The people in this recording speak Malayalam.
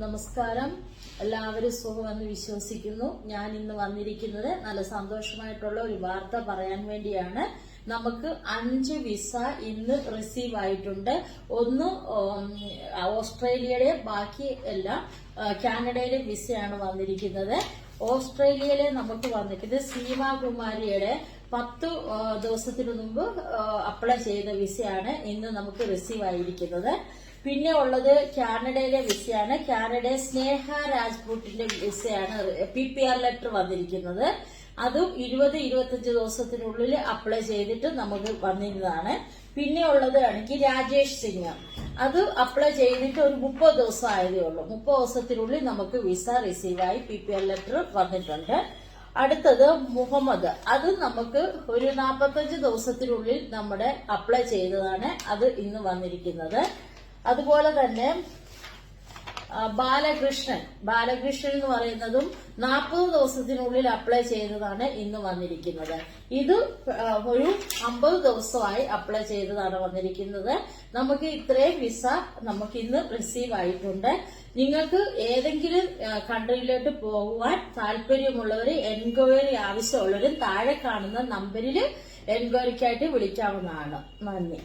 നമസ്കാരം. എല്ലാവരും സുഖമെന്ന് വിശ്വസിക്കുന്നു. ഞാൻ ഇന്ന് വന്നിരിക്കുന്നത് നല്ല സന്തോഷമായിട്ടുള്ള ഒരു വാർത്ത പറയാൻ വേണ്ടിയാണ്. നമുക്ക് 5 വിസ ഇന്ന് റിസീവ് ആയിട്ടുണ്ട്. ഒന്ന് ഓസ്ട്രേലിയയുടെ, ബാക്കി എല്ലാം കാനഡയിലെ വിസയാണ് വന്നിരിക്കുന്നത്. ഓസ്ട്രേലിയയിലെ നമുക്ക് വന്നിരിക്കുന്നത് സീമാകുമാരിയുടെ 10 ദിവസത്തിനു മുമ്പ് അപ്ലൈ ചെയ്ത വിസയാണ് ഇന്ന് നമുക്ക് റിസീവ് ആയിരിക്കുന്നത്. പിന്നെ ഉള്ളത് കാനഡയിലെ വിസയാണ്. കാനഡ സ്നേഹ രാജ്പൂട്ടിന്റെ വിസയാണ് PPR ലെറ്റർ വന്നിരിക്കുന്നത്. അതും 20-25 ദിവസത്തിനുള്ളിൽ അപ്ലൈ ചെയ്തിട്ട് നമുക്ക് വന്നിരുന്നതാണ്. പിന്നെ ഉള്ളത് ആണെങ്കിൽ രാജേഷ് സിംഗ്, അത് അപ്ലൈ ചെയ്തിട്ട് ഒരു 30 ദിവസം ആയതേ ഉള്ളൂ. 30 ദിവസത്തിനുള്ളിൽ നമുക്ക് വിസ റിസീവായി PPR ലെറ്റർ വന്നിട്ടുണ്ട്. അടുത്തത് മുഹമ്മദ്, അത് നമുക്ക് ഒരു 45 ദിവസത്തിനുള്ളിൽ നമ്മുടെ അപ്ലൈ ചെയ്തതാണ്. അത് ഇന്ന് വന്നിരിക്കുന്നത്. അതുപോലെ തന്നെ ബാലകൃഷ്ണൻ എന്ന് പറയുന്നതും 40 ദിവസത്തിനുള്ളിൽ അപ്ലൈ ചെയ്തതാണ് ഇന്ന് വന്നിരിക്കുന്നത്. ഇത് ഒരു 50 ദിവസമായി അപ്ലൈ ചെയ്തതാണ് വന്നിരിക്കുന്നത്. നമുക്ക് ഇത്രയും വിസ നമുക്ക് ഇന്ന് റിസീവ് ആയിട്ടുണ്ട്. നിങ്ങൾക്ക് ഏതെങ്കിലും കൺട്രിയിലോട്ട് പോകുവാൻ താല്പര്യമുള്ളവർ, എൻക്വയറി ആവശ്യമുള്ളവരും താഴെ കാണുന്ന നമ്പറിൽ എൻക്വയറിക്കായിട്ട് വിളിക്കാവുന്നതാണ്. നന്ദി.